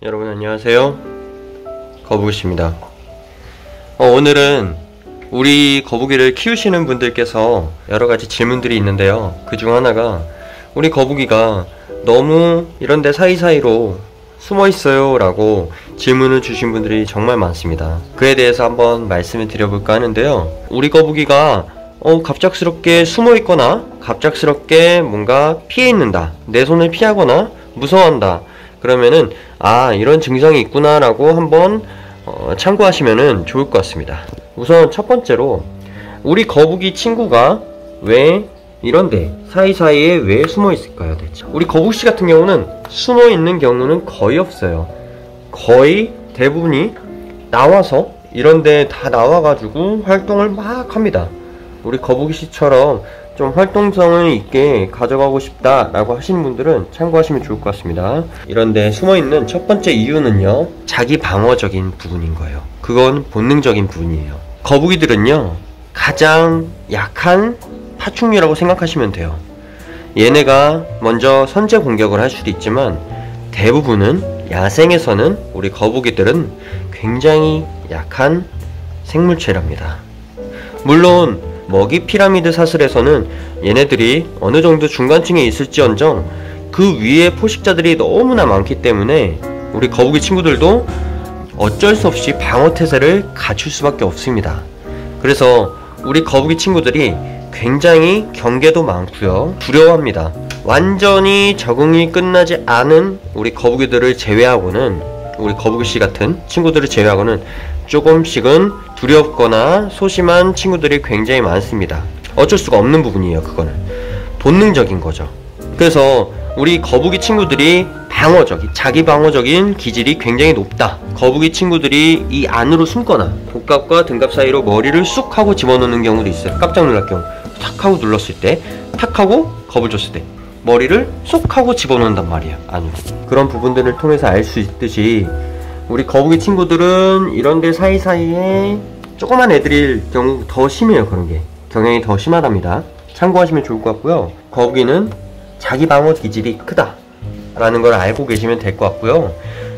여러분 안녕하세요, 거북이씨입니다. 오늘은 우리 거북이를 키우시는 분들께서 여러가지 질문들이 있는데요, 그 중 하나가 우리 거북이가 너무 이런데 사이사이로 숨어있어요 라고 질문을 주신 분들이 정말 많습니다. 그에 대해서 한번 말씀을 드려볼까 하는데요, 우리 거북이가 갑작스럽게 숨어있거나 갑작스럽게 뭔가 피해 있는다, 내 손을 피하거나 무서워한다, 그러면은 이런 증상이 있구나 라고 한번 참고하시면 좋을 것 같습니다. 우선 첫 번째로, 우리 거북이 친구가 왜 이런데 사이사이에 왜 숨어 있을까요 대체? 우리 거북씨 같은 경우는 숨어 있는 경우는 거의 없어요. 거의 대부분이 나와서 이런데 다 나와가지고 활동을 막 합니다. 우리 거북이씨처럼 좀 활동성을 있게 가져가고 싶다 라고 하시는 분들은 참고하시면 좋을 것 같습니다. 이런데 숨어있는 첫 번째 이유는요, 자기 방어적인 부분인 거예요. 그건 본능적인 부분이에요. 거북이들은요, 가장 약한 파충류라고 생각하시면 돼요. 얘네가 먼저 선제 공격을 할 수도 있지만 대부분은 야생에서는 우리 거북이들은 굉장히 약한 생물체랍니다. 물론 먹이 피라미드 사슬에서는 얘네들이 어느 정도 중간층에 있을지언정 그 위에 포식자들이 너무나 많기 때문에 우리 거북이 친구들도 어쩔 수 없이 방어태세를 갖출 수밖에 없습니다. 그래서 우리 거북이 친구들이 굉장히 경계도 많고요, 두려워합니다. 완전히 적응이 끝나지 않은 우리 거북이들을 제외하고는, 우리 거북이씨 같은 친구들을 제외하고는 조금씩은 두렵거나 소심한 친구들이 굉장히 많습니다. 어쩔 수가 없는 부분이에요. 그거는 본능적인 거죠. 그래서 우리 거북이 친구들이 자기 방어적인 기질이 굉장히 높다. 거북이 친구들이 이 안으로 숨거나 복갑과 등갑 사이로 머리를 쑥 하고 집어넣는 경우도 있어요. 깜짝 놀랄 경우, 탁 하고 눌렀을 때, 탁 하고 겁을 줬을 때 머리를 쏙 하고 집어넣는단 말이에요, 안으로. 그런 부분들을 통해서 알 수 있듯이 우리 거북이 친구들은 이런데 사이사이에 조그만 애들일 경우 더 심해요. 그런 게 경향이 더 심하답니다. 참고하시면 좋을 것 같고요. 거북이는 자기 방어 기질이 크다 라는 걸 알고 계시면 될 것 같고요.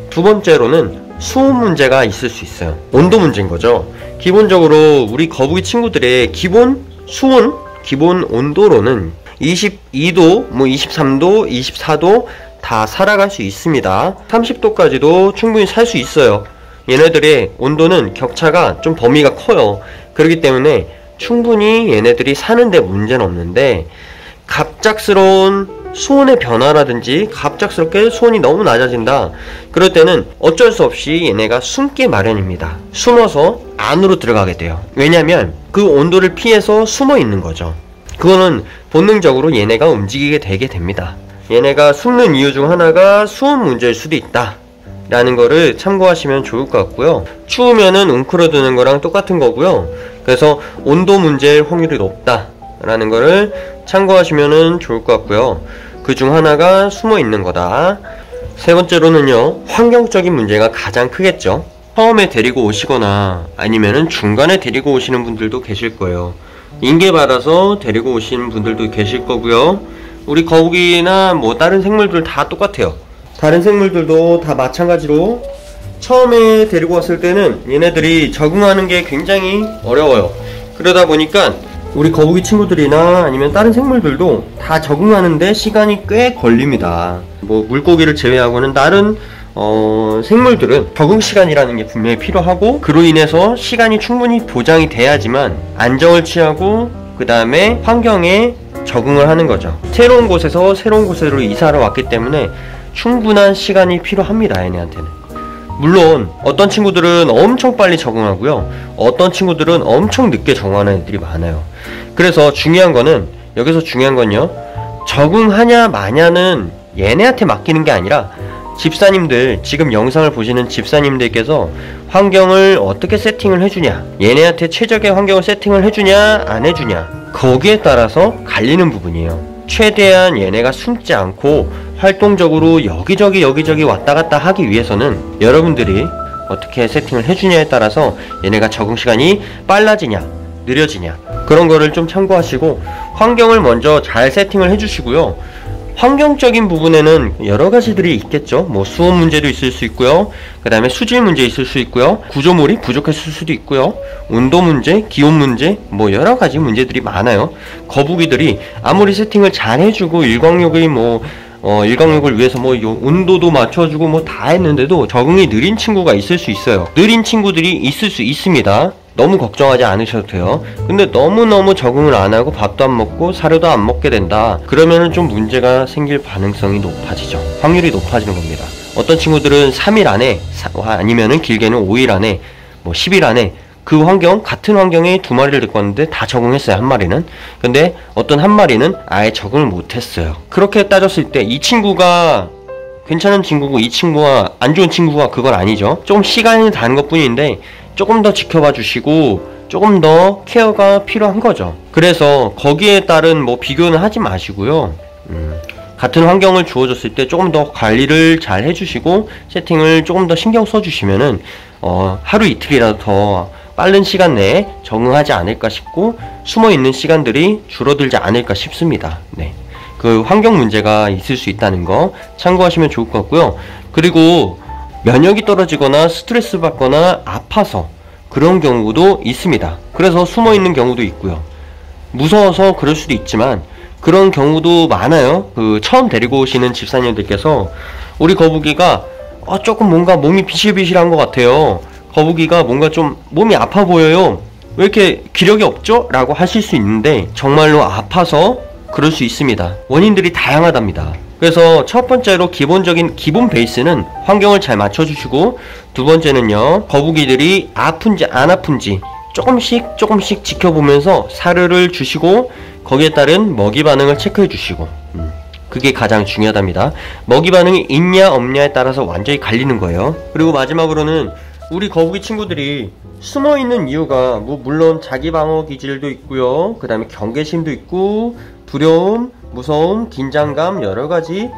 두 번째로는 수온 문제가 있을 수 있어요. 온도 문제인 거죠. 기본적으로 우리 거북이 친구들의 기본 수온, 기본 온도로는 22도, 23도, 24도 다 살아갈 수 있습니다. 30도까지도 충분히 살 수 있어요. 얘네들의 온도는 격차가 좀 범위가 커요. 그렇기 때문에 충분히 얘네들이 사는데 문제는 없는데, 갑작스러운 수온의 변화라든지 갑작스럽게 수온이 너무 낮아진다, 그럴 때는 어쩔 수 없이 얘네가 숨게 마련입니다. 숨어서 안으로 들어가게 돼요. 왜냐면 그 온도를 피해서 숨어 있는 거죠. 그거는 본능적으로 얘네가 움직이게 되게 됩니다. 얘네가 숨는 이유 중 하나가 수온 문제일 수도 있다 라는 거를 참고하시면 좋을 것 같고요. 추우면은 웅크러드는 거랑 똑같은 거고요. 그래서 온도 문제일 확률이 높다 라는 거를 참고하시면 좋을 것 같고요. 그 중 하나가 숨어 있는 거다. 세 번째로는요, 환경적인 문제가 가장 크겠죠. 처음에 데리고 오시거나 아니면은 중간에 데리고 오시는 분들도 계실 거예요. 인계 받아서 데리고 오시는 분들도 계실 거고요. 우리 거북이나 다른 생물들 다 똑같아요. 다른 생물들도 다 마찬가지로 처음에 데리고 왔을 때는 얘네들이 적응하는 게 굉장히 어려워요. 그러다 보니까 우리 거북이 친구들이나 아니면 다른 생물들도 다 적응하는데 시간이 꽤 걸립니다. 물고기를 제외하고는 다른 생물들은 적응 시간이라는 게 분명히 필요하고, 그로 인해서 시간이 충분히 보장이 돼야지만 안정을 취하고 그 다음에 환경에 적응을 하는 거죠. 새로운 곳에서 새로운 곳으로 이사를 왔기 때문에 충분한 시간이 필요합니다, 얘네한테는. 물론 어떤 친구들은 엄청 빨리 적응하고요, 어떤 친구들은 엄청 늦게 적응하는 애들이 많아요. 그래서 여기서 중요한 건요, 적응하냐 마냐는 얘네한테 맡기는 게 아니라 집사님들, 지금 영상을 보시는 집사님들께서 환경을 어떻게 세팅을 해주냐, 얘네한테 최적의 환경을 세팅을 해주냐 안 해주냐, 거기에 따라서 갈리는 부분이에요. 최대한 얘네가 숨지 않고 활동적으로 여기저기 왔다 갔다 하기 위해서는 여러분들이 어떻게 세팅을 해주냐에 따라서 얘네가 적응시간이 빨라지냐 느려지냐, 그런 거를 좀 참고하시고 환경을 먼저 잘 세팅을 해주시고요. 환경적인 부분에는 여러 가지들이 있겠죠. 뭐 수온 문제도 있을 수 있고요. 그 다음에 수질 문제 있을 수 있고요. 구조물이 부족했을 수도 있고요. 온도 문제, 기온 문제, 뭐 여러 가지 문제들이 많아요. 거북이들이 아무리 세팅을 잘 해주고 일광욕을 위해서 뭐 온도도 맞춰주고 뭐 다 했는데도 적응이 느린 친구가 있을 수 있어요. 느린 친구들이 있을 수 있습니다. 너무 걱정하지 않으셔도 돼요. 근데 너무너무 적응을 안 하고 밥도 안 먹고 사료도 안 먹게 된다. 그러면은 좀 문제가 생길 가능성이 높아지죠. 확률이 높아지는 겁니다. 어떤 친구들은 3일 안에 아니면은 길게는 5일 안에 뭐 10일 안에 그 같은 환경에 2마리를 데리고 왔는데 다 적응했어요. 한 마리는. 근데 어떤 한 마리는 아예 적응을 못했어요. 그렇게 따졌을 때 이 친구가 괜찮은 친구고 이 친구가 안 좋은 친구가 그건 아니죠. 조금 시간이 다른 것 뿐인데 조금 더 지켜봐 주시고 조금 더 케어가 필요한 거죠. 그래서 거기에 따른 뭐 비교는 하지 마시고요. 같은 환경을 주어졌을 때 조금 더 관리를 잘 해주시고 세팅을 조금 더 신경 써주시면은 하루 이틀이라도 더 빠른 시간 내에 적응하지 않을까 싶고 숨어있는 시간들이 줄어들지 않을까 싶습니다. 네. 그 환경 문제가 있을 수 있다는 거 참고하시면 좋을 것 같고요. 그리고 면역이 떨어지거나 스트레스 받거나 아파서 그런 경우도 있습니다. 그래서 숨어있는 경우도 있고요. 무서워서 그럴 수도 있지만 그런 경우도 많아요. 처음 데리고 오시는 집사님들께서 우리 거북이가 조금 뭔가 몸이 비실비실한 것 같아요. 거북이가 뭔가 좀 몸이 아파 보여요. 왜 이렇게 기력이 없죠? 라고 하실 수 있는데 정말로 아파서 그럴 수 있습니다. 원인들이 다양하답니다. 그래서 첫 번째로 기본 베이스는 환경을 잘 맞춰주시고, 두 번째는요, 거북이들이 아픈지 안 아픈지 조금씩 지켜보면서 사료를 주시고 거기에 따른 먹이 반응을 체크해 주시고, 그게 가장 중요하답니다. 먹이 반응이 있냐 없냐에 따라서 완전히 갈리는 거예요. 그리고 마지막으로는 우리 거북이 친구들이 숨어있는 이유가 물론 자기 방어 기질도 있고요, 그 다음에 경계심도 있고 두려움, 무서움, 긴장감, 여러가지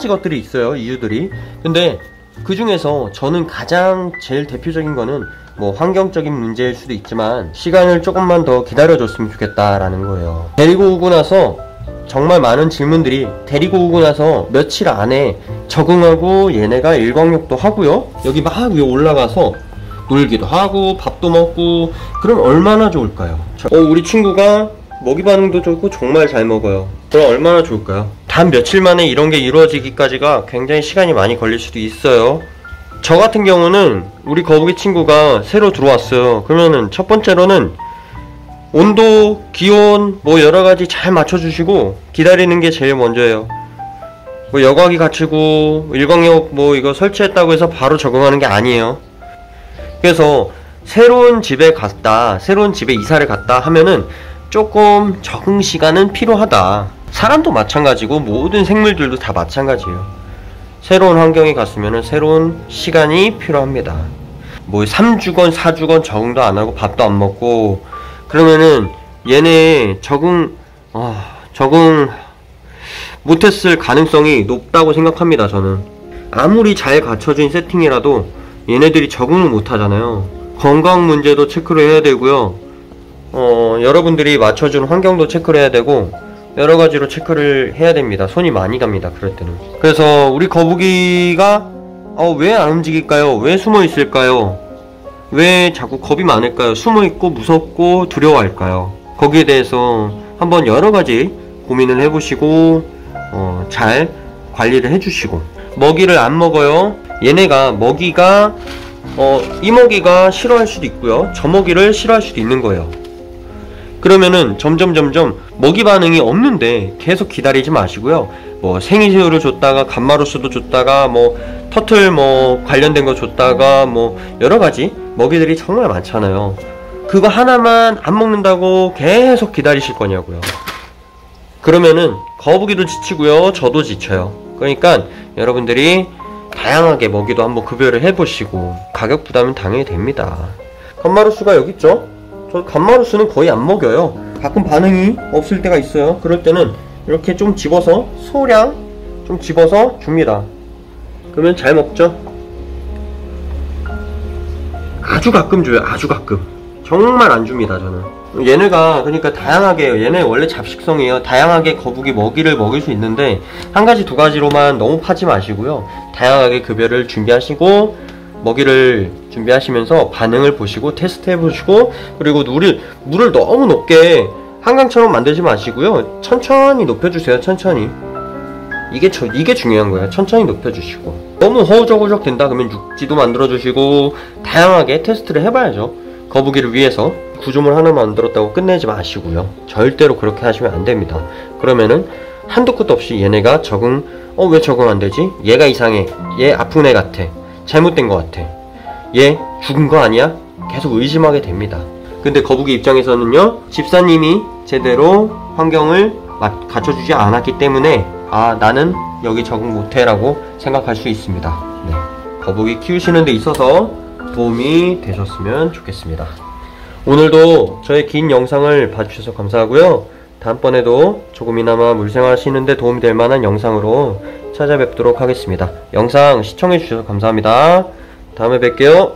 것들이 있어요. 이유들이. 근데 그 중에서 저는 가장 제일 대표적인 거는 뭐 환경적인 문제일 수도 있지만 시간을 조금만 더 기다려줬으면 좋겠다라는 거예요. 데리고 오고 나서 정말 많은 질문들이, 데리고 오고 나서 며칠 안에 적응하고 얘네가 일광욕도 하고요, 여기 막 위에 올라가서 놀기도 하고 밥도 먹고, 그럼 얼마나 좋을까요? 우리 친구가 먹이 반응도 좋고 정말 잘 먹어요. 그럼 얼마나 좋을까요? 단 며칠 만에 이런 게 이루어지기까지가 굉장히 시간이 많이 걸릴 수도 있어요. 저 같은 경우는 우리 거북이 친구가 새로 들어왔어요. 그러면은 첫 번째로는 온도, 기온 뭐 여러가지 잘 맞춰주시고 기다리는 게 제일 먼저예요. 뭐 여과기 갖추고 일광욕 뭐 이거 설치했다고 해서 바로 적응하는 게 아니에요. 그래서 새로운 집에 이사를 갔다 하면은 조금 적응 시간은 필요하다. 사람도 마찬가지고 모든 생물들도 다 마찬가지예요. 새로운 환경에 갔으면 새로운 시간이 필요합니다. 뭐 3주건 4주건 적응도 안 하고 밥도 안 먹고 그러면은 얘네 적응 못했을 가능성이 높다고 생각합니다. 저는 아무리 잘 갖춰진 세팅이라도 얘네들이 적응을 못하잖아요. 건강 문제도 체크를 해야 되고요, 여러분들이 맞춰준 환경도 체크를 해야 되고 여러가지로 체크를 해야 됩니다. 손이 많이 갑니다, 그럴 때는. 그래서 우리 거북이가 왜 안 움직일까요? 왜 숨어 있을까요? 왜 자꾸 겁이 많을까요? 숨어 있고 무섭고 두려워할까요? 거기에 대해서 한번 여러가지 고민을 해보시고 잘 관리를 해주시고. 먹이를 안 먹어요. 얘네가 먹이가 이 먹이가 싫어할 수도 있고요, 저 먹이를 싫어할 수도 있는 거예요. 그러면은 점점 먹이 반응이 없는데 계속 기다리지 마시고요. 뭐 생이새우를 줬다가 감마로스도 줬다가 뭐 터틀 뭐 관련된 거 줬다가 뭐 여러가지 먹이들이 정말 많잖아요. 그거 하나만 안 먹는다고 계속 기다리실 거냐고요. 그러면은 거북이도 지치고요, 저도 지쳐요. 그러니까 여러분들이 다양하게 먹이도 한번 급여를 해보시고 가격 부담은 당연히 됩니다. 감마로스가 여기 있죠? 저 감마로스는 거의 안 먹여요. 가끔 반응이 없을 때가 있어요. 그럴 때는 이렇게 좀 집어서, 소량 좀 집어서 줍니다. 그러면 잘 먹죠? 아주 가끔 줘요. 아주 가끔. 정말 안 줍니다, 저는. 얘네가 그러니까 다양하게, 얘네 원래 잡식성이에요. 다양하게 거북이 먹이를 먹일 수 있는데 한 가지 두 가지로만 너무 파지 마시고요. 다양하게 급여를 준비하시고 먹이를 준비하시면서 반응을 보시고 테스트 해보시고, 그리고 물을 너무 높게 한강처럼 만들지 마시고요. 천천히 높여주세요. 천천히. 이게 중요한 거예요. 천천히 높여주시고, 너무 허우적우적 된다 그러면 육지도 만들어주시고 다양하게 테스트를 해봐야죠. 거북이를 위해서 구조물 하나 만들었다고 끝내지 마시고요. 절대로 그렇게 하시면 안 됩니다. 그러면은 한도 끝도 없이 얘네가 왜 적응 안 되지? 얘가 이상해. 얘 아픈 애 같아. 잘못된 것 같아. 얘 죽은 거 아니야? 계속 의심하게 됩니다. 근데 거북이 입장에서는요, 집사님이 제대로 환경을 갖춰주지 않았기 때문에 나는 여기 적응 못해 라고 생각할 수 있습니다. 네. 거북이 키우시는 데 있어서 도움이 되셨으면 좋겠습니다. 오늘도 저의 긴 영상을 봐주셔서 감사하고요. 다음번에도 조금이나마 물생활 하시는데 도움이 될 만한 영상으로 찾아뵙도록 하겠습니다. 영상 시청해주셔서 감사합니다. 다음에 뵐게요.